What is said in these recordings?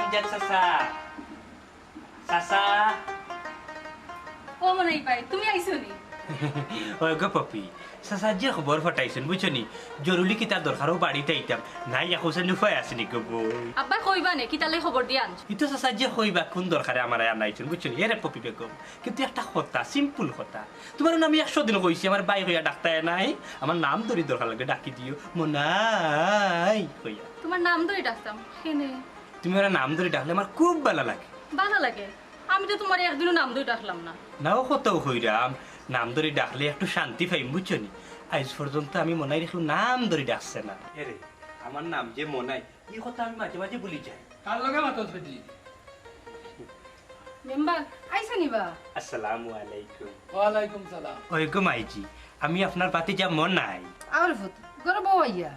রমজান চাচা চাচা ও মনে পাই তুমি আইছো নি ওই গো পপি চাচা যে খবর ফটাইছেন বুঝছনি জরুরি কিতা দরকারও বাড়িতে আইতাম নাই এখন নুফাই আসেনি গো বই আব্বা কইবা নে কিতালে খবর দি আনছ ইতো চাচা যে কইবা কোন দরকারে আমার আনাইছেন বুঝছনি এরে পপি বেগম কিন্তু একটা কথা সিম্পল কথা তোমার আমি 100 দিন কইছি আমার বাই হইয়া ডাক্তার নাই আমার নাম ধরি দরকার লাগে ডাকি দিও মনাই কইয়া তোমার নাম ধরে ডাকতাম কেনে তুমি আমার নাম ধরে ডাকলে আমার খুব ভালো লাগে ভালো লাগে আমি তো তোমার একদিনও নাম ধরে ডাকলাম না নাও কত হইরাম নাম ধরে ডাকলে একটু শান্তি পাইম বুঝছনি আজ পর্যন্ত আমি মনাই রেখে নাম ধরে ডাকছে না এরে আমার নাম যে মনাই এই কথা আমি মাঝে মাঝে ভুলি যাই কার লগে মাতল ফেটি মেম্বার আইছো নিবা আসসালামু আলাইকুম ওয়ালাইকুম সালাম ওই গো মাইজি আমি আপনার পাতে যা মনাই আমার ভূত গরব হইয়া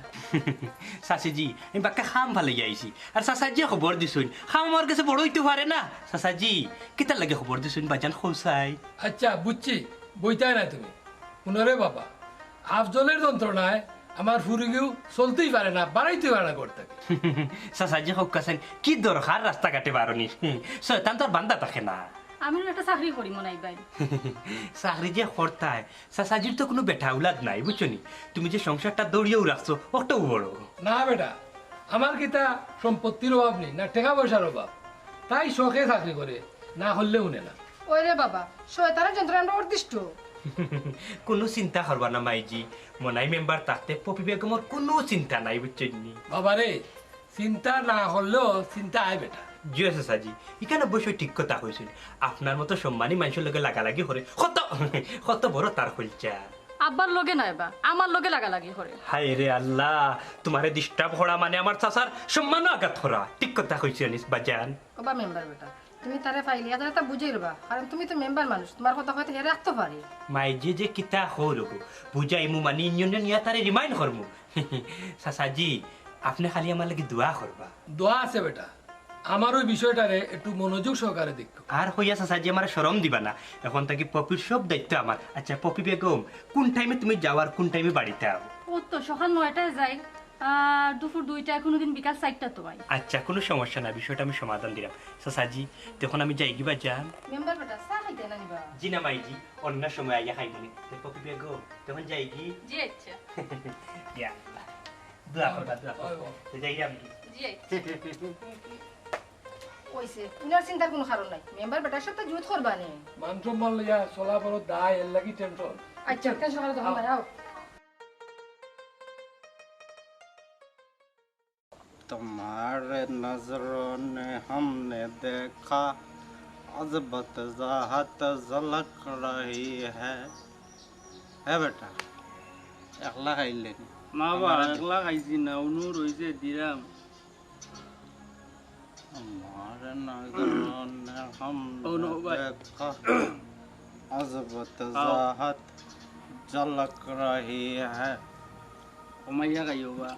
সাসিজি আমি বাক্কা খাম ভালো যাইছি আর সাসাজি খবর দিছুন খাম আমার কাছে বড় হইতে পারে না সাসাজি কিতার লাগে খবর দিছুন বাজান খোসাই আচ্ছা বুঝছি বইতাই না তুমি পুনরে বাবা আফজলের যন্ত্রণায় আমার ফুরিগেও চলতেই পারে না বাড়াইতে পারে না করতে সাসাজি হোক কাছেন কি দরকার রাস্তাঘাটে বারণি শয়তান তোর বান্দা থাকে না আমি একটা চাকরি করি মনাই ভাই চাকরি যে করতায় সাসাজির তো কোনো বেটা উলাদ নাই বুঝছনি তুমি যে সংসারটা দৌড়িয়েও রাখছো ওটাও বড় না বেটা আমার কিতা সম্পত্তির অভাব নেই না টাকা পয়সার অভাব তাই শখে চাকরি করে না হলেও নে না ওই রে বাবা শয়তানের যন্ত্রণা অর্দিষ্ট কোনো চিন্তা করবা না মাইজি মনাই মেম্বার থাকতে পপি বেগমর কোনো চিন্তা নাই বুঝছনি বাবা রে চিন্তা না হলেও চিন্তা আয় বেটা জি সাসাজি এখানে অবশ্যই ঠিক কথা হয়েছিল আপনার মতো সম্মানী মানুষের লগে লাগালাগি করে কত কত বড় তার হইচা আব্বার লগে নাই বা আমার লগে লাগালাগি করে হায় রে আল্লাহ তোমারে ডিস্টার্ব করা মানে আমার চাচার সম্মানও আঘাত করা ঠিক কথা কইছে নিস বাজান ওবা মেম্বার বেটা তুমি তারে পাইলি এত তা বুঝাই রবা কারণ তুমি তো মেম্বার মানুষ তোমার কথা হয়তো হেরে রাখতে পারি মাইজি যে কিতা হল বুঝাইমু মানে ইউনিয়ন ইয়া তারে রিমাইন্ড করমু চাচাজি আপনি খালি আমার লাগি দোয়া করবা দোয়া আছে বেটা আমার ওই বিষয়টারে একটু মনোযোগ সহকারে দেখো আর হইয়া চাচাজি আমার শরম দিবা না এখন থেকে পপির সব দায়িত্ব আমার আচ্ছা পপি বেগম কোন টাইমে তুমি যাওয়ার কোন টাইমে বাড়িতে আও ও তো সকাল 9টায় যাই আর দুপুর 2টায় কোনোদিন বিকাল 4টা তো ভাই আচ্ছা কোনো সমস্যা না বিষয়টা আমি সমাধান দিলাম চাচাজি তখন আমি যাই কিবা যান মেম্বার বেটা চা খাইতে না নিবা জি না মাইজি অন্য সময় আইয়া খাইবনি পপি বেগম তখন যাই কি জি আচ্ছা ইয়া দোয়া করবা দোয়া করবা যাই আমি জি আচ্ছা ওইছে উনার চিন্তার কোনো কারণ নাই মেম্বার বেটার সাথে জুত করবা নে মান সম্মান লইয়া চলা বড় দায় এর লাগি টেনশন আচ্ছা কাল সকালে তখন আও तुम्हारे नजरों ने हमने देखा अजबत ज़ाहत झलक रही है बेटा একলা খাইলেন না বা একলা খাইছি না অনু রইছে দিরাম हमारे नजरों ने हमने देखा अजबत ज़ाहत झलक रही है কমাইয়া খাইও বা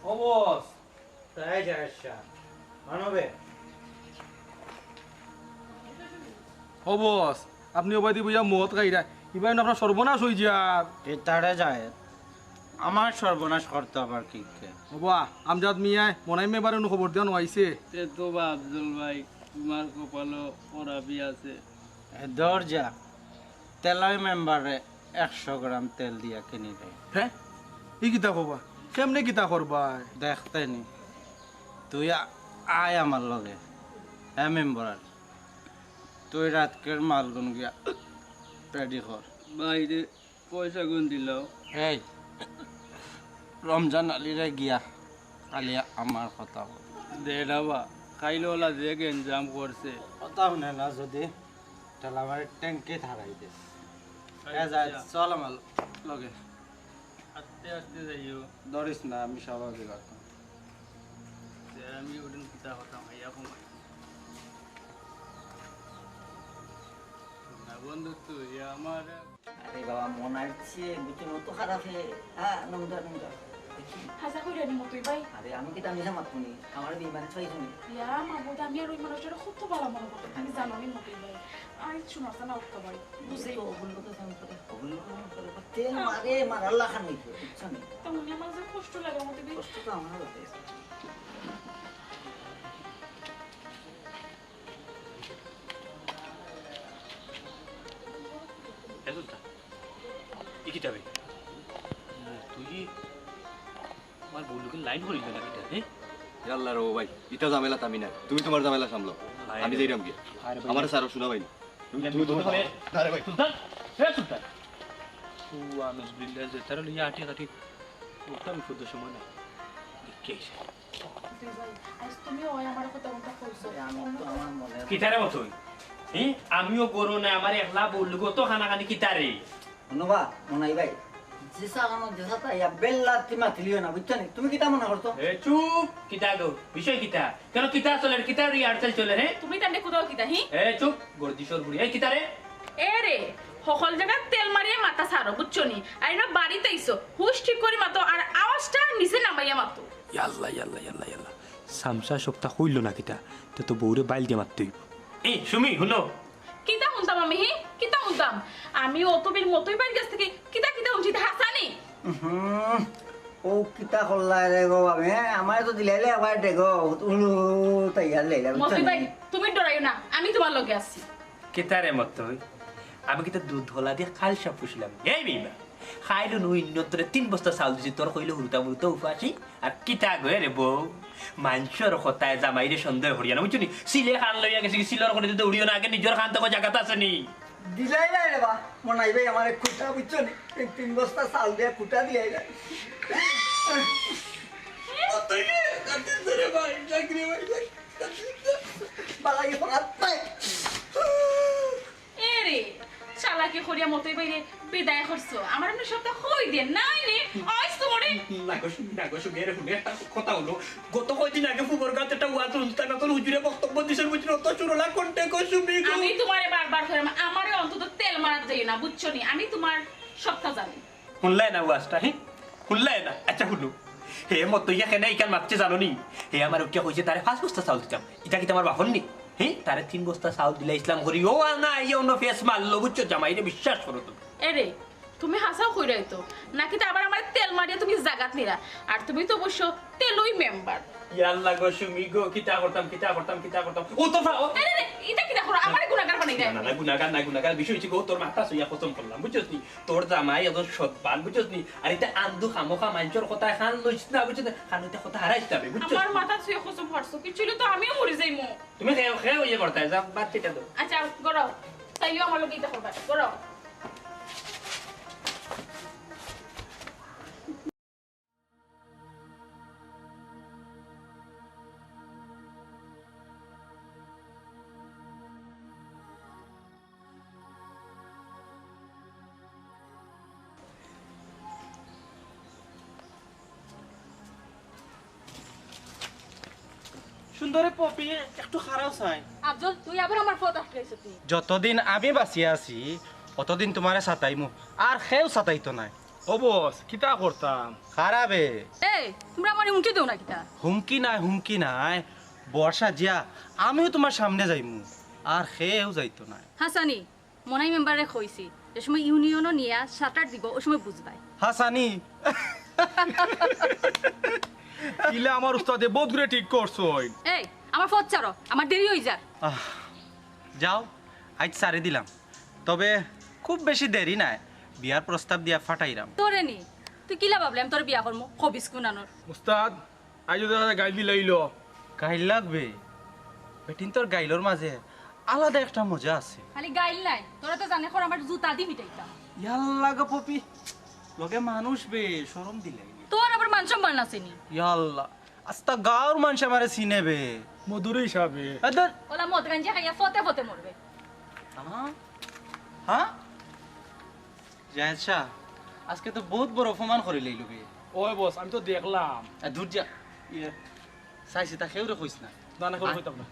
ও বস তাই যাচ্ছা মানবে ও বস আপনি ওবাদি বুঝা মত খাইরা ইবাই আপনার সর্বনাশ হয়ে যার পিতারে যায় আমার সর্বনাশ করতে আবার কি বাবা আমজাদ মিয়ায় মনাই মেবারে খবর দেওয়া আইছে তে তো বা আফজল ভাই তোমার কপালও পরাবি আছে দরজা তেলাই মেম্বারে 100 গ্রাম তেল দিয়া কিনি দেয় হ্যাঁ ই কিতা কবা কেমনে কিতা করবা দেখতে নি তুই আয় আমার লগে হ্যাঁ মেম্বার তুই রাতকের মালগুন গিয়া রেডি কর বাইরে পয়সা গুণ দিল এই রমজান আলীরে গিয়া কালি আমার কথা বল দেড়াবা খাইলে ওলা যে গেঞ্জাম করছে কথা শুনে না যদি তাহলে আমার ট্যাঙ্কে থাকাই দে চল আমার লগে আস্তে আস্তে যাইও ধরিস না আমি স্বাভাবিক আছি আমি ওদিন কিতা হতাম ভাইয়া কমাই না বন্ধু তুই আমার আরে বাবা মনার চেয়ে বুঝি মতো খারাপ হে হ্যাঁ নমদা নমদা হাজা কইরা নি মতই ভাই আরে আমি কি তা নিজে মাতুনি আমার বিমানে চাইছো নি ইয়া মাবুদ আমি আর ওই মানুষটার খুব তো ভালো মনে করতে তুমি জানো নি মতই ভাই আর শোনা না উঠতে ভাই বুঝে তো ওগুলো কথা আমি করে ওগুলো কথা তেল মারে মারার লাখান হইছে বুঝছো নি তো মনে আমার যে কষ্ট লাগে মতই ভাই কষ্ট তো আমার লাগে এতটা কি যাবে তুই আমার বন্ধুকে লাইন করিল না কিটা হ্যাঁ আল্লাহ রো ভাই এটা ঝামেলা আমি না তুমি তোমার ঝামেলা সামলাও আমি যাইরাম গিয়া আমার স্যার শোনা ভাই তুমি তোমার আরে ভাই সুলতান হে সুলতান ও আমি বিল্লাহ যে তার লিয়া আটি কাটি ওটা আমি ফুদ সময় না কে তুই ভাই আজ তুমি ওই আমার কথা মতো কইছো আমি তো আমার মনে কিটারে মতই হ্যাঁ আমিও গরু না আমার একলা বললু তো খানাখানি কিটারে শুনবা মনাই ভাই জিসা গানো জিসা তা ইয়া বেল্লা তিমা তিলিও না বুঝছো নি তুমি কিটা মনে করছো এ চুপ কিটা গো বিষয় কিটা কেন কিটা চলে কিটা রিহার্সাল চলে হ্যাঁ তুমি তান্ডে কোথাও কিতা হি এ চুপ গর্দিশর বুড়ি এই কিটারে এ রে সকল জায়গা তেল মারিয়ে মাথা সারো বুঝছো নি আর না বাড়িতে আইছো হুশ ঠিক করে মাতো আর আওয়াজটা নিচে নামাইয়া মাতো ইয়াল্লা ইয়াল্লা ইয়াল্লা ইয়াল্লা সামসা সপ্তাহ হইল না কিটা তো বউরে বাইল দিয়ে মারতেই এই সুমি শুনো কিতা শুনতাম আমি হি কিতা শুনতাম আমি অতবির মতই বাড়ি কাছ থেকে কিতা কিতা উচিত হাসানি ও কিতা করলা রে গো আমি আমার তো দিলাইলে আবার দেখো উলু তাইয়া লাইলা বুঝছো মতই ভাই নি তুমি ডরাইও না আমি তোমার লগে আছি কিতারে মত আমি কিতা দুধ ধলা দিয়ে খাল সব পুষলাম এই বিবা খাইলো নুই নতরে 3 বস্তা চাউল দিছি তোর কইলো হুরুতা মুরুতা উফাসি আর কিতা গয়ে রে বউ মানসর কথায় জামাইরে সন্দেহ হরিয়া না বুঝছনি সিলে খান লইয়া গেছি সিলর করে দিতে উড়িও না আগে নিজের খান তো জায়গাতে আছে নি দিলাইলা রে বা মনাই ভাই আমার কুটা বুঝছো নি 3 বস্তা চাল দিয়ে কুটা দিলাইলা বালাই ফরাত পাই এ রে চালাকি করিয়া মতই বাইরে বিদায় করছো আমার এমনি সপ্তাহ হই দেন নাই নে আইস তোমারে নাগো গেরে হুনে একটা কথা হলো গত কয়দিন আগে ফুবর গাতে একটা ওয়াজ অনুষ্ঠান তো হুজুরে বক্তব্য দিছেন বুঝছো তো চুরলা কোনটা কসুমি আমি তোমারে বারবার করে আমারে অন্তত তেল মারাত যাই না বুঝছো নি আমি তোমার সপ্তাহ জানি শুনলাই না ওয়াজটা হ্যাঁ শুনলাই না আচ্ছা শুনো হে মত ইয়া কেন ইকান মাপছে জানো নি হে আমার উঠিয়া কইছে তারে 5 বস্তা চাউল দিতাম এটা কি তোমার বাহন নি হ্যাঁ তারে 3 বস্তা চাউল দিলা ইসলাম করি ও না ইয়া অন্য ফেস মারলো বুঝছো জামাইরে বিশ্বাস করো তুমি এ রে তুমি হাসাও কইরাই তো নাকি তো আবার আমার তেল মারিয়া তুমি জাগাত নিরা আর তুমি তো অবশ্য তেলই মেম্বার ইয়াল্লা গো সুমি গো কিতা করতাম ও তো ফাও এ রে এটা কি দেখো আমার গুনাহগার বানাই দেয় না গুনাহগার বিষয় হচ্ছে গো তোর মাথা সইয়া কসম করলাম বুঝছস নি তোর জামাই এত সৎবান বুঝছস নি আর এটা আন্দু খামোখা মাঞ্চর কথা খান লইছ না বুঝছস খান এটা কথা হারাইছ যাবে বুঝছস আমার মাথা ছুঁয়ে কসম ফাটছো কি ছিল তো আমিও মরে যাইমু তুমি খেয়ে ইয়ে করতে যা বাদ এটা দাও আচ্ছা গড়াও তাইও আমার লগে এটা করবা গড়াও সুন্দরে পপি একটু খারাপ চাই আফজল তুই আবার আমার ফটো আটকাইছ তুই যতদিন আমি বাঁচি আছি অতদিন তোমারে সাতাইমু আর সেও সাতাইতো নাই ও বস কিতা করতাম খারাপে এই তোমরা আমার হুমকি দেও না কিটা হুমকি নাই বর্ষা জিয়া আমিও তোমার সামনে যাইমু আর সেও যাইতো নাই হাসানি মনাই মেম্বারে কইছি যে সময় ইউনিয়নও নিয়া শাটার দিব ওই সময় বুঝবাই হাসানি ইলে আমার উস্তাদে বহুত ঘুরে ঠিক করছো এই আমার ফট চারো আমার দেরি হই যা আহ, যাও আজ সারি দিলাম তবে খুব বেশি দেরি নাই বিয়ার প্রস্তাব দিয়া ফাটাইরাম তোরে নি তুই কিলা ভাবলাম তোর বিয়া করমু খবিস কুনানোর উস্তাদ আজ দাদা গাইলি লাইলো গাইল লাগবে বেটিন তোর গাইলর মাঝে আলাদা একটা মজা আছে খালি গাইল নাই তোরা তো জানে খর আমার জুতা দি পিটাইতাম ইয়াল্লা গো পপি লগে মানুষ বে শরম দিলে তোর আবার মান সম্মান আছে নি ইয়াল্লা আস্তা গাঁর মানুষ আমারে চিনে বে মধুরে হিসাবে আদর ওলা মদ গাঞ্জা খাইয়া ফতে ফতে মরবে হ্যাঁ জায়েদ শাহ আজকে তো বহুত বড় অপমান করে লইল বে ওই বস আমি তো দেখলাম দূর যা ইয়ে চাইছি তা কেউ রে কইস না না করে কইতাম না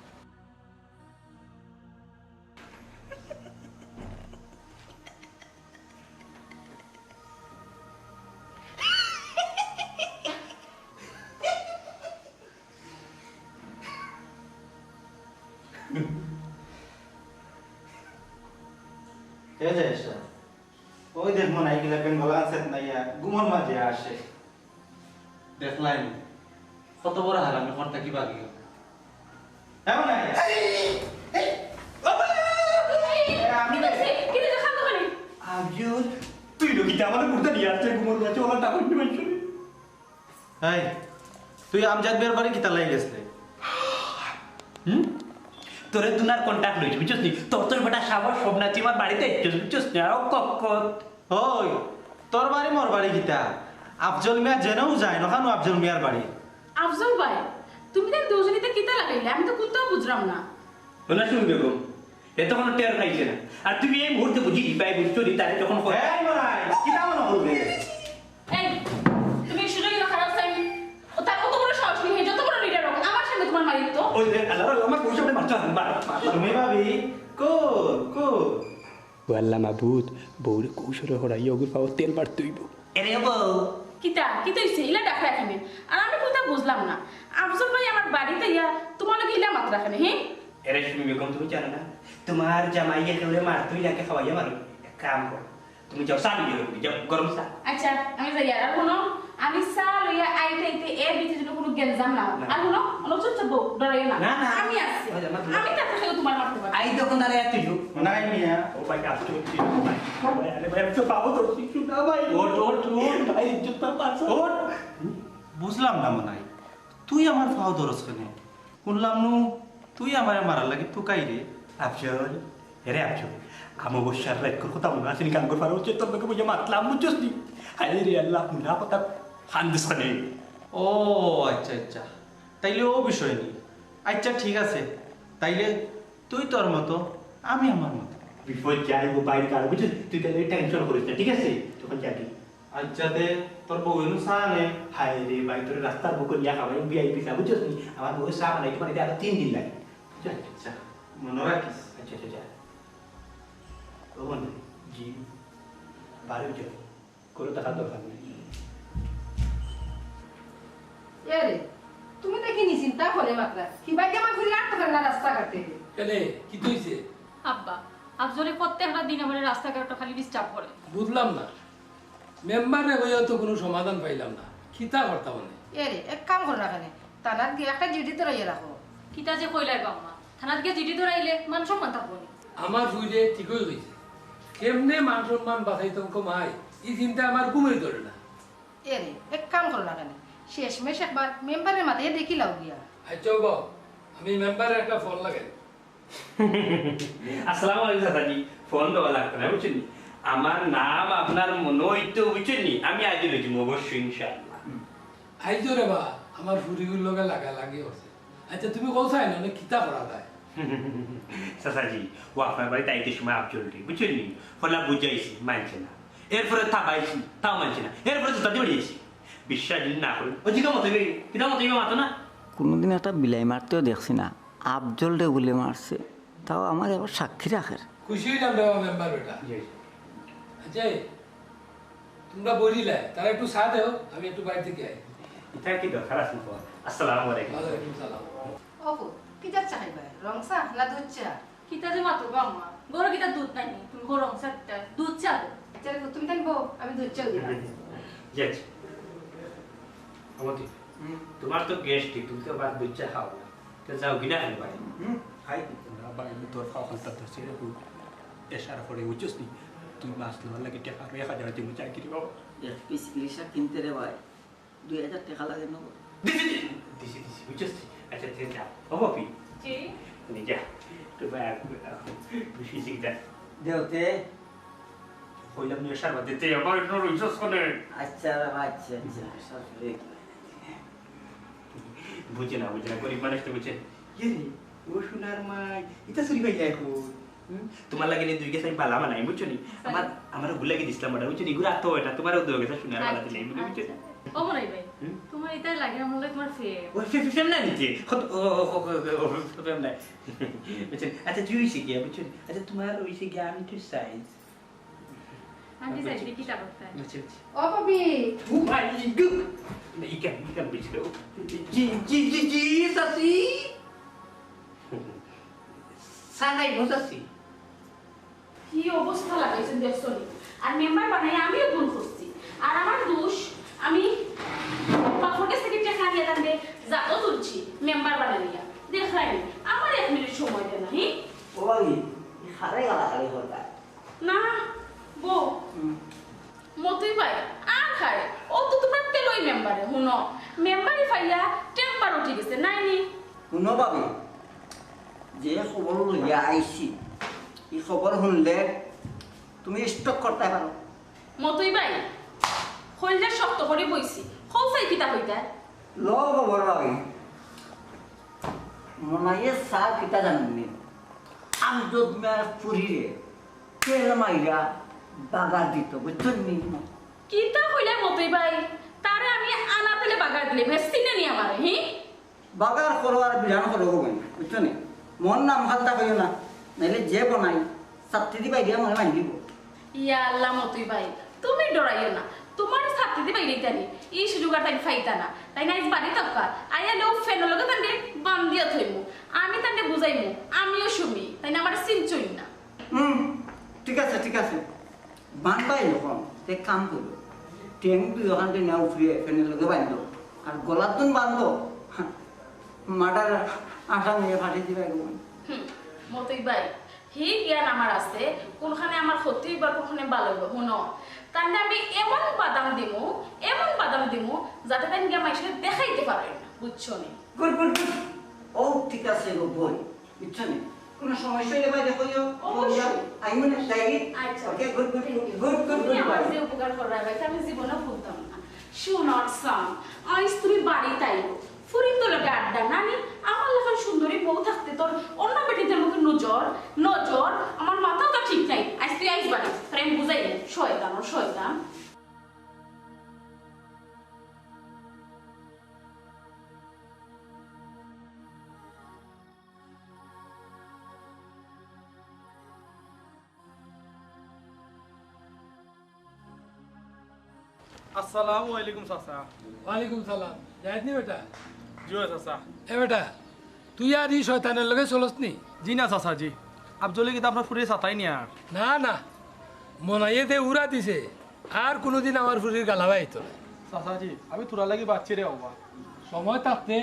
এ যে এসে ওই দেখ মনে হয় গিলা বেঙ্গল আছে না ইয়া গুমর মাঝে আসে দেখলাই কত বড় হারামি করতে কি বাকি এমন না কি দেখছি কি দেখছি খান দোকানে আফজল তুই লোকিতে আমার মুর্দা নিয়ে আসছে ঘুমোর বাচ্চা ওলা টাকা নিয়ে মাইছ এই তুই আমজাদ বের বাড়ি কিতা লাগি গেছলে তোরে দুনার কন্টাক্ট লইছি বুঝছস নি তোর বেটা সাবর সোমনাথি আমার বাড়িতে এসেছিস বুঝছস না ও কক্কত ওই তোর বাড়ি মোর বাড়ি কিতা আফজল মিয়া জেনেও যায় না কেন আফজল মিয়ার বাড়ি আফজল ভাই তুমি দেখ দুজনিতে কিতা লাগাইলে আমি তো কোনটাও বুঝলাম না ওনা শুনবে গো এ তো কোনো টের খাইছে না আর তুমি এই মুহূর্তে বুঝি পাই বুঝছো নি তারে যখন এই মাই কিতা মনে করবে এই তুমি সুযোগ না খারাপ চাই ও তার কত বড় সাহস নিয়ে যত বড় লিডার হোক আমার সামনে তোমার মারিত তো ওই আল্লাহ আমার বউর সামনে মারছো মার তুমি ভাবি কো ওয়াল্লা মাবুদ বউরে কৌশলে হরাইয়া ওগুর পাও তেল বার তুইব এরে বউ কিতা কিতা হইছে ইলা ডাকা রাখিবে আর আমি কোনটা বুঝলাম না আফজল ভাই আমার বাড়িতে ইয়া তোমার লাগে ইলা মাত্রা রাখেনি হ্যাঁ এরে তুমি বেগম তুমি জানো না তোমার জামাইয়া কেউরে মার তুই নাকে খাওয়াইয়া মারো এক কাম কর তুমি যাও চা নিয়ে যাও গরম চা আচ্ছা আমি যাই আর কোনো আমি চা লইয়া আইতে এর ভিতরে যেন কোনো গেলজাম না আর কোনো অনুচর চাবো ডরাই না না, না। আমি আসছি আমি তার সাথে তোমার মারতে পারি আই তখন আরে তুই নাই মিয়া ও ভাই কাজ করছি ভাই আরে ভাই আমি তো পাবো তো কিছু না ভাই ওট ভাই ইজ্জত পা পাছ ওট বুঝলাম না মনে হয় তুই আমার ফাও দরস কেন শুনলাম নু তুই আমার মারার লাগে তুই কাই রে আফজল এরে আফজল আমি বসার রাত কথা মনে আছে কাম করে পারো তোর লোকে বুঝে মাতলাম বুঝছস নি হাই রে আল্লাহ না কথা হান্দিস খানে ও আচ্ছা আচ্ছা তাইলে ও বিষয় নেই আচ্ছা ঠিক আছে তাইলে তুই তোর মতো আমি আমার মতো বিপদ যাইবো বাইরে কার বুঝছিস তুই তাহলে টেনশন করিস না ঠিক আছে তখন যাবি আচ্ছা দে তোর বউ এনু সানে হাই রে ভাই তোর রাস্তার বুকে নিয়ে খাবাই ভিআইপি চা বুঝছস নি আমার বউ চা বানাইতে মানে আরো 3 দিন লাগে আচ্ছা মনে রাখিস আচ্ছা আচ্ছা যা ও বন্ধু জি বাড়ি যাও কোনো টাকা দরকার নেই এ রে তুমি দেখি নি চিন্তা করে মাত্রা কি ভাই কেমন ঘুরে রাখতে পারে না রাস্তা কাটতে কেনে কি তুইছে আব্বা আফজলে প্রত্যেকটা দিন আমার রাস্তাঘাটটা খালি ডিস্টার্ব করে বুঝলাম না মেম্বারে হইয়া তো কোনো সমাধান পাইলাম না খিতা করতাম মানে এ রে এক কাম করো না কেন তানার গিয়ে একটা জিডি তো রাইয়ে রাখো কিতা যে কইলাই বাম্মা থানাত গিয়ে জিডি ধরাইলে মান সম্মান থাকবো নি আমার ফুইলে ঠিকই হয়েছে কেমনে মান সম্মান বাঁচাইতাম কমাই এই চিন্তা আমার ঘুমেই ধরে না এ রে এক কাম করো না কেন শেষমেশ একবার মেম্বারের মাথায় দেখি লাও গিয়া আচ্ছা বাবু আমি মেম্বারের একটা ফোন লাগাই আসসালামু আলাইকুম দাদাজি ফোন দেওয়া লাগতো না বুঝছেন আমার নাম আপনার মনে হইতো বুঝছেন আমি আজ লইছি অবশ্যই ইনশাআল্লাহ আইজো রে বা আমার ফুরিগুর লগে লাগা লাগি হচ্ছে আচ্ছা তুমি কোথায় না অনেক খিতা করা যায় চাচাজি ও আপনার বাড়িতে আইতে সময় আবজলটি বুঝছেন নি ফলা বুঝাইছি মানছে না এরপরে থাকাইছি তাও মানছে না এরপরে জুতা দিয়ে বেরিয়েছি বিশ্বাস যদি না করেন ও জিগা মতো কিতা মতো মাতো না কোনোদিন একটা বিলাই মারতেও দেখছি না আফজল রে বলে মারছে তাও আমার এবার সাক্ষী রাখের খুশি হইলাম রে বাবা মেম্বার বেটা আচ্ছা তোমরা বলিলে তারা একটু চা দেও আমি একটু বাড়ি থেকে আই এটা কি দরকার আছে আসসালামু আলাইকুম ওয়ালাইকুম সালাম ওহো কি যা চাইবা রং চা না দুধ চা কিতা যে মাতো বাম্মা গরু কিতা দুধ নাই নি তুমি গরম চাটা দুধ চা দে চল তুমি থাকবো আমি দুধ চাও দিলাম জেজ আমাকে তোমার তো গেস্ট তুমি তো বাদ বুঝছা খাও না তো যাও কিনা খালি ভাই খাই না ভাই তোর খাওয়া খান্তা তো সেরে খুব এসার পরে উচ্চস নি তুই মাছ নেওয়ার লাগে টাকা 1000 তুমি চাই কি বাবা এক পিস ইলিশা কিনতে রে ভাই 2000 টাকা লাগে নেবো দিছি উচ্চস আচ্ছা ঠিক আছে ও বাপি জি নি যা তো ভাই খুশি সিগদা দেওতে কইলাম নি এসার বাদে তে আমার নো উচ্চস কোনে আচ্ছা আচ্ছা আচ্ছা সরি বুঝে না গরিব মানুষ তো বুঝে ইয়ে রে ও সোনার মাই এটা চুরি হয়ে যায় এখন তোমার লাগে দুই গেছে আমি বালা বানাই বুঝছো নি আমার ওগুলো লাগে দিছিলাম ওটা বুঝছো নি এগুলো আতো এটা তোমার উদ্যোগ গেছে সোনার বালা দিলে বুঝছো ও মনে ভাই তোমার এটাই লাগে আমার লাগে তোমার ফের ও ফেম না নিতে ও ফেম না বুঝছেন আচ্ছা তুই হইছে কি বুঝছো আচ্ছা তোমার হইছে কি আমি তো সাইজ আন্টি সাইড কি তা করতে বুঝছো ও পাপি ও ভাই গু ইকান বুঝছো জি সাসি সানাই বুঝাছি কি অবস্থা লাগাইছেন দেখছো নি? আর মেম্বার বানাই আমিও ভুল করছি। আর আমার দোষ, আমি বাপকে থেকে টাকা নিয়ে দাঁড়ে যাতো তুলছি মেম্বার বানাইয়া দেখাই আমার 1 মিনিট সময় দেন না। ও বাবি খারে গালাগালি হতা না বউ মতই ভাই আর খায় ও তো তোমার তেলই মেম্বারে হুনো মেম্বারই ফাইয়া টেম্পার উঠে গেছে নাই নি। শুনো বাবি যে খবর লইয়া আইছি এই খবর শুনলে তুমি স্টক করতে পারো। মতই ভাই হইলে শক্ত করে বইছি হৌসাই কিতা হইতা ল খবর বাবি মনাইয়ে সার কিতা জানি আমজদ মেয়ার ফুরিরে তেল মাইরা বাগার দিত বুঝছেন নি? কিতা হইলে মতই ভাই তারে আমি আনা তেলে বাগার দিলে ভেস্তিনে নি আমারে হি বাগার করো আর বিধান করো বই বুঝছো নি? মন নাম হালতা করিও না নাইলে যে বনাই ছাত্রী দিবাই দিয়া মনে মানি দিব। ইয়া আল্লাহ মতই ভাই তুমি ডরাইও না তোমার ছাত্রী দিবাই রেতানি এই সুযোগটা তাই ফাইতা না তাই না ইস বাড়ি তক্কা আইয়া লো ফেন লগে তান্ডে বান্দিয়া থইমু আমি তান্ডে বুঝাইমু আমিও শুমি তাই না আমার চিনচই না। ঠিক আছে ঠিক আছে বানবাই যখন এক কাম করো ট্যাং দুই ওখান থেকে নেওয়া উঠে ফেনের লগে বাঁধল আর গলার তুন বাঁধল মাটার আশা নিয়ে ফাটিয়ে দিবে একদম। মতই ভাই হি জ্ঞান আমার আছে কোনখানে আমার ক্ষতি বা কোনখানে ভালো হইব শুনো তাহলে আমি এমন বাদাম দিমু যাতে তাই গিয়ে মাইসে দেখাইতে পারে না বুঝছো নি? গুড গুড গুড ও ঠিক আছে গো বই বুঝছো নি? কোনো সমস্যা হলে ভাই দেখো অবশ্যই। আই মানে ডাইরেক্ট আচ্ছা okay good good good good তুমি গুড আমার বাই যে উপকার করার ভাই আমি জীবনে ভুলতাম না। শুনর সাম আইস তুমি বাড়ি তাইলো ফুরিন তো লগে আড্ডা নানি আমার লেখার সুন্দরী বউ থাকতে তোর অন্য বেটিদের মুখে নজর আমার মাথাও তো ঠিক নাই আইস তুই আইস বাড়ি তাই আমি বুঝাই না শয়তান আসসালামু আলাইকুম চাচা। ওয়ালাইকুম সালাম যাইতনি বেটা জিও চাচা। এ বেটা তুই আর ই শয়তানের লগে চলস নি? জি না চাচা জি আফজলি কিন্তু আপনার ফুরিয়ে চাতাই নি আর। না না মনাইয়ে দে উড়া দিছে আর কোনোদিন আমার ফুরির গালাবাই তো না। চাচা জি আমি তোরা লাগি বাচ্চি রে বাবা। সময় থাকতে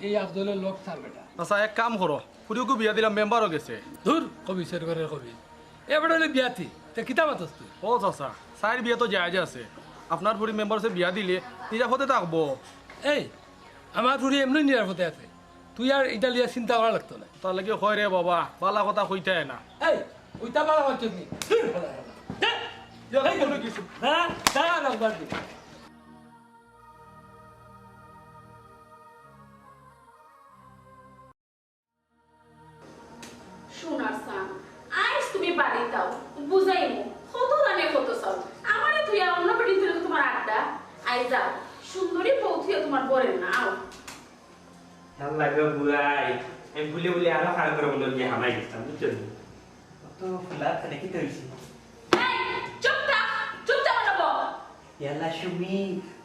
এই আফজলের লোক ছাড় বেটা। চাচা এক কাম করো ফুরিওকে বিয়া দিলাম মেম্বারও গেছে। ধুর কবি সের ঘরের কবি এবারে হলে বিয়াতি তা কিতা মাতস তুই? ও চাচা সাইর বিয়া তো যায় আছে আপনার ফুরি মেম্বারসে বিয়া দিলে নিরাপদে থাকবো। এই আমার ফুরি এমনি নিরাপদে আছে তুই আর এটা লিয়া চিন্তা করা লাগতো না। তার লাগে হয় রে বাবা বালা কথা কইতে না। এই ওইটা পালা হচ্ছে নি হ্যাঁ দাঁড়া রাখবার দিন শোনার সাম আইস তুমি বাড়ি দাও বুঝাইমু কত দানে কত চাও আমারে তুই আর অন্য বেটিদের তোমার আড্ডা আই যাও সুন্দরী বউ তুই তোমার বরের না আও আল্লাহ গো বুড়াই আমি ভুলে আরো খারাপ করে বললাম যে হামাই গেছিলাম বুঝছো তো ফুলা খানে কি হইছে এই চুপচাপ বলো ইয়াল্লা সুমি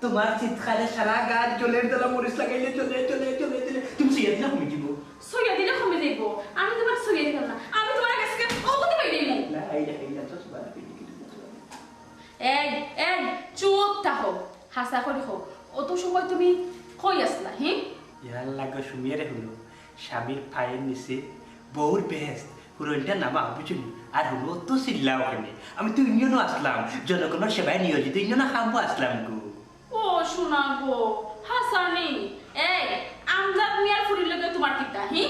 তোমার চিৎকারে সারা গাছ জলের দলা মরিচ লাগাইলে চলে তুমি সিয়াদ না কমে দিব সইয়া দিলে কমে যাইব আমি তোমার সইয়া দিলাম না আমি তোমার কাছে অগতি পাই দিই না এইটা তো সুবাদ এই চুপ থাকো হাসা করে হোক অত সময় তুমি কই আসলা হি ইয়াল্লা গো সুমিয়ারে হলো স্বামীর পায়ের নিচে বউর বেহেস্ত হুরলটা নামা বুঝলি আর হলো তো চিল্লা ওখানে আমি তো ইউনিয়নও আসলাম জনগণের সেবায় নিয়োজিত ইউনিয়নে খামবো আসলাম গো ও শোনা গো হাসানি এই আমজাদ মিয়ার ফুরির লগে তোমার কিতা হি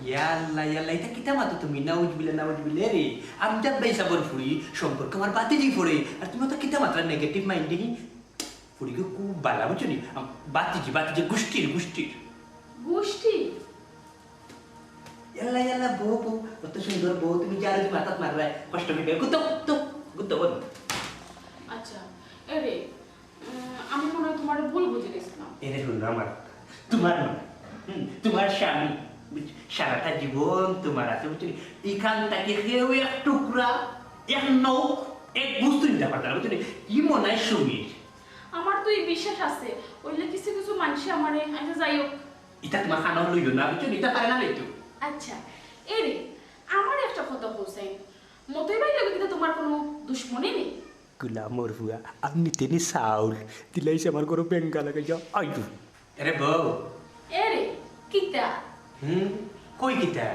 ইয়াল্লা এটা কিতা মাতো তুমি নাউজ বিলে রে আমজাদ ভাই সাবর ফুরি সম্পর্ক আমার বাতিজি ফুরে আর তুমি তো কিতা মাত্রা নেগেটিভ মাইন্ডে ফুরি গো খুব বালা বুঝলি বাতিজি গোষ্ঠীর গোষ্ঠী ইয়াল্লা বউ কত সুন্দর বউ তুমি যার মাথাত মারবা কষ্ট হবে গুতো বল আচ্ছা এরে আমি মনে হয় তোমার ভুল বুঝে গেছিলাম এরে শুনো আমার তোমার স্বামী সারাটা জীবন তোমার আছে বুঝলি এখান থেকে কেউ এক টুকরা এক নৌক এক বস্তু নিতে পারত না বুঝলি কি মনে হয় সুমির আমার তো এই বিশ্বাস আছে ওইলে কিছু মানুষ আমারে আচ্ছা যাই হোক এটা তোমার খানা লইও না বুঝলি এটা পারে না লইতো আচ্ছা এরে আমার একটা কথা হোসেন, মতই ভাই লাগে কিন্তু তোমার কোনো দুশ্মনী নেই। গুলা মোর বুয়া আপনি তিনি চাউল দিলাইছে আমার ঘরে বেঙ্গা লাগাই যাও আইটু আরে বউ এরে কিতা কই কিতা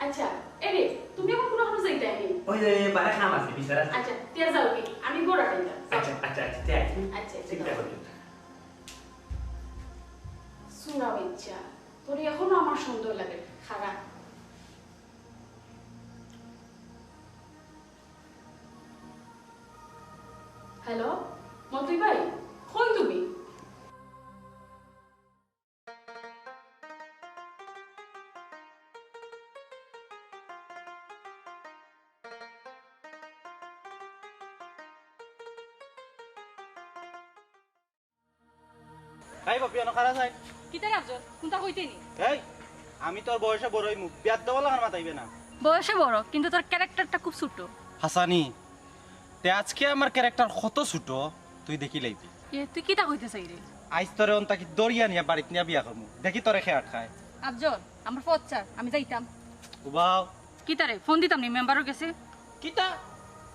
আচ্ছা এরে তুমি আমার কোনো কোনো যাইতে নেই। ওই যে বারে খাম আছে বিচার আছে আচ্ছা তে যাও কি আমি গোড়া টাইটা। আচ্ছা আচ্ছা আচ্ছা তাই আচ্ছা চিন্তা করো সুরা ইচ্ছা তোর এখনো আমার সুন্দর লাগে খারাপ। হ্যালো মতুই ভাই কই তুমি? এই বাপি অন খারা যাই কিতা আফজল কোনটা কইতে নি? এই আমি তোর বয়সে বড়ই মুখ বিয়ার দেওয়া লাগার মাথাইবে না। বয়সে বড় কিন্তু তোর ক্যারেক্টারটা খুব ছোট। হাসানি তে আজকে আমার ক্যারেক্টার কত ছোট তুই দেখি লাইবি। এ তুই কিতা কইতে চাই রে? আইস তোরে অন্তাকি দরিয়া নিয়ে বাড়িত নিয়ে বিয়া করমু দেখি তোরে খেয়াট খায়। আফজল আমার পচ্চার আমি যাইতাম। উবাও কিতা রে ফোন দিতাম নি মেম্বারও গেছে। কিতা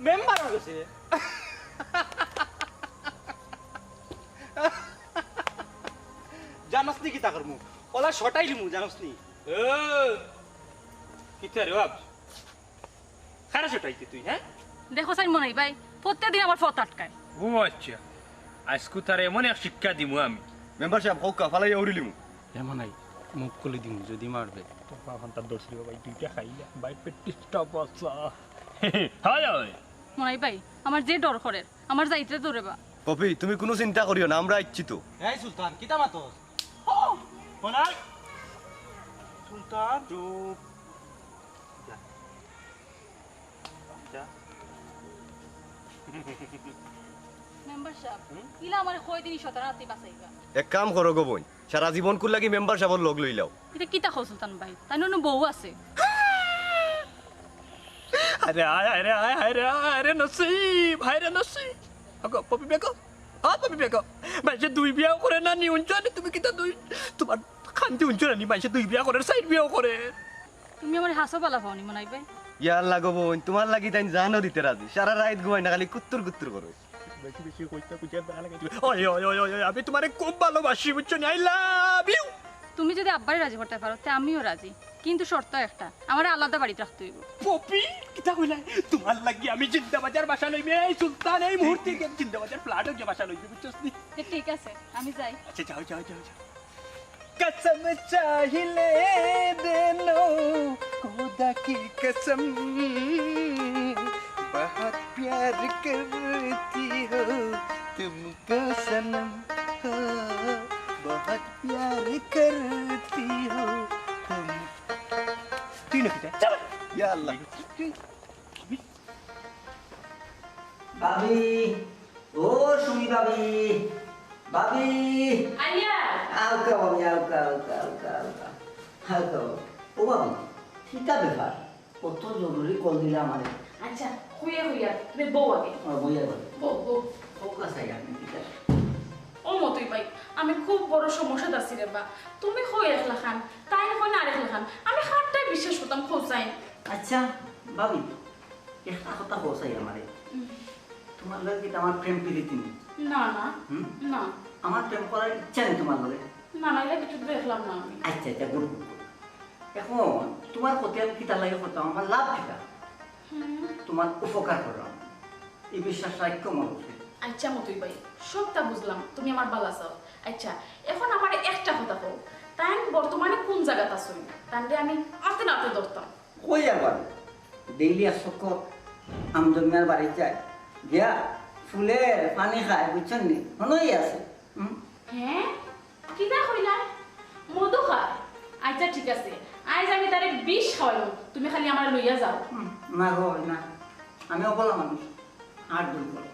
মেম্বার হয়ে গেছে জানস নি কিতা করমু ওলা শটাই লিমু জানস নি। কিতা রে বাপ খারা ছটাইতে তুই হ্যাঁ দেখো সাইন মনে ভাই প্রত্যেকদিন আমার ফত আটকায়। ও আচ্ছা আজকু তার এমন এক শিক্ষা দিমু আমি মেম্বার সাহেব হৌকা ফালাই উড়িলিমু এমন নাই মুখ খুলে দিমু যদি মারবে। তোর বাবা তার দর্শি ভাই দুইটা খাইলা ভাই পেটিসটা বসা হায় হায় মনে ভাই আমার যে ডর করে আমার যাইতে দৌড়ে বা। পপি তুমি কোনো চিন্তা করিও না আমরা ইচ্ছি তো। এই সুলতান কিতা মাতস ওনার সুলতান চুপ মেম্বার সাহেব ইলা আমার কয় দিন শতারাতি বাঁচাইবা। এক কাম করো গো বোন সারা জীবন কুল লাগি মেম্বার সাহেবের লগ লইলাও। এটা কিতা খো সুলতান ভাই তাই নো বউ আছে। আরে আয় আরে আয় আয় রে আয় রে নসিব হায় রে নসিব আগো পপি বেগো পপি বেগো মাইছে দুই বিয়া করে না নি উঞ্চানি তুমি কিতা দুই তোমার খান্তি উঞ্চানি নি মাইছে দুই বিয়া করে সাইড বিয়াও করে তুমি আমার হাসো পালা পাওনি মনাই ভাই। ইয়ার লাগো বোন তোমার লাগি তাই জানো দিতে রাজি সারা রাত ঘুমাই না খালি কুত্তুর কুত্তুর করো। বেশি বেশি কইতা কুচার বেলা লাগে ওই ওই ওই ওই আমি তোমারে খুব ভালোবাসি বুঝছো আই লাভ ইউ। তুমি যদি আব্বারে রাজি করতে পারো তে আমিও রাজি কিন্তু শর্ত একটা আমার আলাদা বাড়িতে রাখতে হইব। পপি কিতা কইলা তোমার লাগি আমি জিন্দাবাজার বাসা লইবে এই সুলতান এই মুহূর্তে জিন্দাবাজার ফ্ল্যাট যে বাসা লইবে বুঝছস নি। ঠিক আছে আমি যাই। अच्छा जाओ जाओ जाओ जाओ कसम चाहिए देनो खुदा की कसम बहुत प्यार करती हो तुमको सनम हो बहुत प्यार करती हो तुम तीन चलो ইয়া আল্লাহ ভাবি ও সুমি ভাবি ভাবি আলিয়া আউকা ভাবি আউকা আউকা আউকা আউকা আউকা ও ভাবি ঠিকা ব্যাপার কত জরুরি কল দিলে আমারে। আচ্ছা হইয়া হইয়া তুমি বউ আগে বইয়া বল বউ বউ ও কাছাই আপনি ঠিকা ও মতই ভাই আমি খুব বড় সমস্যা আছি রে বা তুমি হই রাখলা খান তাই না না রাখলা খান আমি হাতটাই বিশ্বাস করতাম খোঁজাই। আচ্ছা ভাবি একটা কথা বসাই আমারে তোমার লগে কি আমার প্রেম প্রীতি নেই? না না হুম? না আমার প্রেম করার ইচ্ছা নেই তোমার লগে। না না এটা কিছু দেখলাম না আমি। আচ্ছা আচ্ছা গুড গুড এখন তোমার প্রতি আমি কিতা লাগে করতাম আমার লাভ কিতা তোমার উপকার করলাম এই বিশ্বাস রাখো মনে। আচ্ছা মতই ভাই সবটা বুঝলাম তুমি আমার বালা চাও। আচ্ছা এখন আমার একটা কথা কও তাই বর্তমানে কোন জায়গাত আছো তাহলে আমি আতে নাতে ধরতাম। কই আবার ডেইলি আসক আমজমিয়ার বাড়ি যায় গিয়া ফুলের পানি খায় বুঝছেন নি হনই আছে। হ্যাঁ কিনা হইলা মধু খায়। আচ্ছা ঠিক আছে আজ আমি তারে 20 খাওয়াইলাম তুমি খালি আমার লইয়া যাও। না গো না আমি অবলা মানুষ আর দূর করো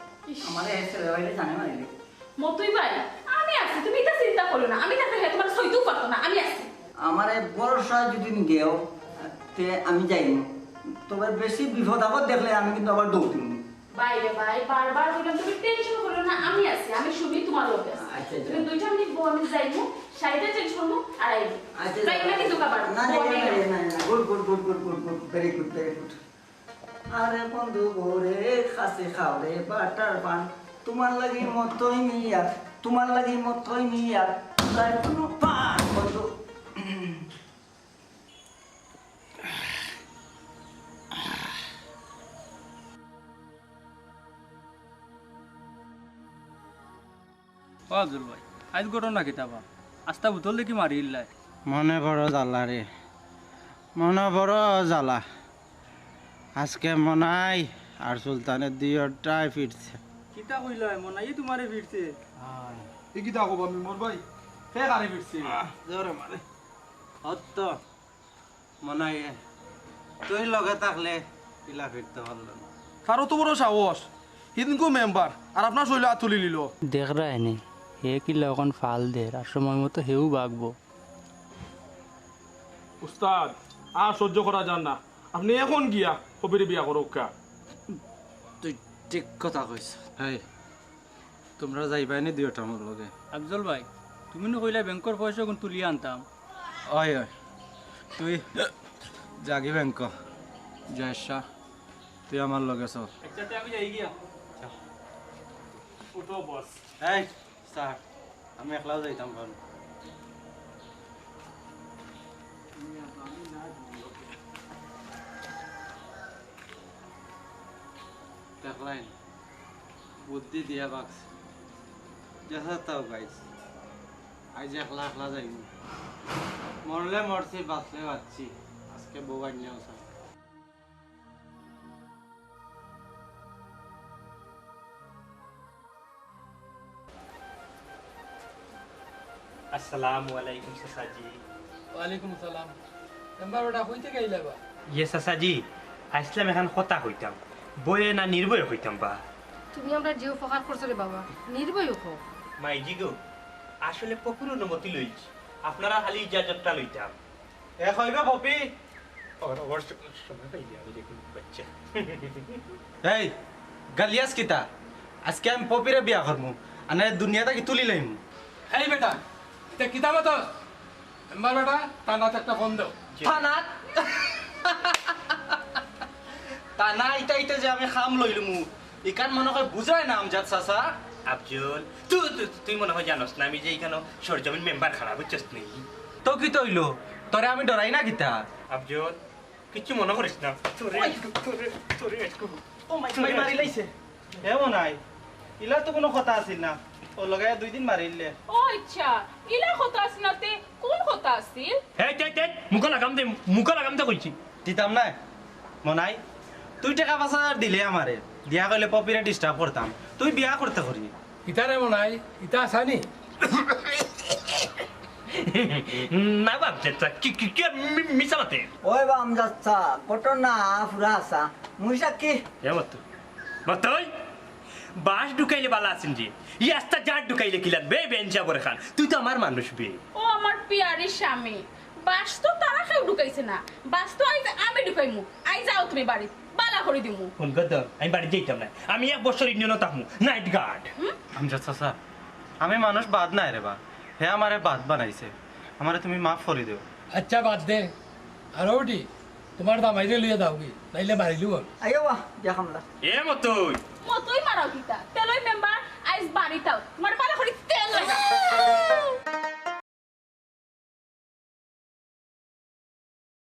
আমার ছেলে বাইরে জানে না এলে মতুই ভাই আমি আছি তুমি এটা চিন্তা করো না আমি তাকে তোমার সইতেও পারতো না আমি আছি। আমারে বর্ষা যদি দেও তে আমি যাইনি তবে বেশি বিপদ আপদ দেখলে আমি কিন্তু আবার দৌড় দিব। বাইরে ভাই বারবার বললাম তুমি টেনশন করো না আমি আছি আমি শুনি তোমার লোক আছে। আচ্ছা, আচ্ছা। তুমি দুইটা মিনিট আমি যাইবো শাড়িটা চেঞ্জ করবো আর আইবো। আচ্ছা যাই না কিন্তু কাবার না না না good good good good good good very good very good. আরে বন্ধু গোরে খাসি খাওরে বাটার পান, তোমার লাগি মতই মিয়া, তোমার লাগি মতই মিয়া, তাই কোনো পান বন্ধু। ও আব্দুল ভাই আজ ঘটনা কিতাবা আস্তা বোতল দেখি মারি ইল্লাই মনে বড় জ্বালা রে, মনে বড় জ্বালা। আজকে মনাই আর সুলতানের দুইটাই ফিরছে। কিতা কইলাই মনাই তোমারে ফিরছে এই কি দেখো মেম্বার ভাই কে গাড়ি ফিরছে জোরে মারে অত মনাই তুই লগে থাকলে পিলা ফিরতে পারলো না। কারো তো বড় সাহস, হিদিনকো মেম্বার আর আপনার শৈল তুলি নিল। দেখ রায়নি হে কিলা এখন ফাল দে আর সময় মতো হেউ বাগবো। উস্তাদ আর সহ্য করা যান না, আপনি এখন গিয়া কবির বিয়া করো কা। তুই ঠিক কথা কইছ। এই তোমরা যাইবাইনি দুইটা মোর লগে? আফজল ভাই তুমি নো কইলা ব্যাংকর পয়সা কোন তুলিয়ে আনতাম। ওই ওই তুই জাগি ব্যাংক জয়সা, তুই আমার লগে চল। একসাথে আমি যাই গিয়া। উঠো বস। এই স্যার আমি একলাও যাইতাম কারণ দেখলেন বুদ্ধি দিয়া বাক্স যেসা তাও গাইস আজ একলা একলা যাইব, মরলে মরছি বাঁচলে বাঁচছি, আজকে বউ আনিয়াও স্যার। আসসালামু আলাইকুম চাচাজি। ওয়ালাইকুম সালাম। মেম্বার বেটা কইতে গেইলা বা? ইয়ে চাচাজি, আসলাম এখন কথা হইতাম, বয়ে না নির্ভয় হইতাম বা। তুমি আমরা যে উপকার করছো রে বাবা, নির্ভয় হো। মাইজি গো, আসলে পপুর অনুমতি লইছি, আপনারা খালি ইজাজতটা লইতাম। এ কইবে পপি এই গালিয়াস কিতা, আজকে আমি পপিরে বিয়া করমু আনে দুনিয়াটা কি তুলি লইম। এই বেটা এটা কিতা মতো মেম্বার বেটা টানাতে একটা ফোন দাও। থানাত টানা ইটা ইটা যে আমি খাম লইলমু ইকান মনে হয় বুঝায় না আমজাদ চাচা। আফজল তুই মনে হয় জানোস না আমি যে এইখানে সরজমিন মেম্বার খারাপ হচ্ছিস নেই। তো কি তৈল তোরে আমি ডরাই না কিতা। আফজল কিছু মনে করিস না, ও মাই মারি লাইছে এমন নাই ইলা তো কোনো কথা আছিল না, ও লগায় 2 দিন মারিলে। ও আচ্ছা ইলা কথা আছে নাতে কোন কথা আছিল? এই মুখা লাগাম দে কইছি। দিতাম না মনাই, তুই টাকা 5,000 দিলে আমারে, দিয়া কইলে পপিরে ডিস্টার্ব করতাম, তুই বিয়া করতে করি। ইতা রে মনে হয় ইতা আসানি না বাপ চেতা কি মিছা মাতে। ওই বাম যাচ্ছা ঘটনা পুরা আসা মুইসা কি এ মতই বাস ঢুকাইলে বালা আছেন রে, ই আস্তা জাট ঢুকাইলে কি লাগবে বেঞ্চা পরে খান, তুই তো আমার মানুষ বে। ও আমার পিয়ারি স্বামী, বাস তো তারা কেউ ঢুকাইছে না, বাস তো আইজ আমি ঢুকাইমু। আই যাও তুমি বাড়ি বালা করে দিমু। ফোন কর দাও, আমি বাড়ি যাইতাম না, আমি 1 বছর ইন্ডিয়ানও থাকমু নাইট গার্ড। আমজাদ চাচা আমি মানুষ বাদ নাই রে বা, হে আমারে বাদ বানাইছে, আমারে তুমি মাফ করে দিও। আচ্ছা বাদ দে। আর ওটি তোমার দামাইরে লইয়া দাও কি নাইলে মারিলু। আইও বা যা খামলা এ মতই মতই মারাও কিতা তেল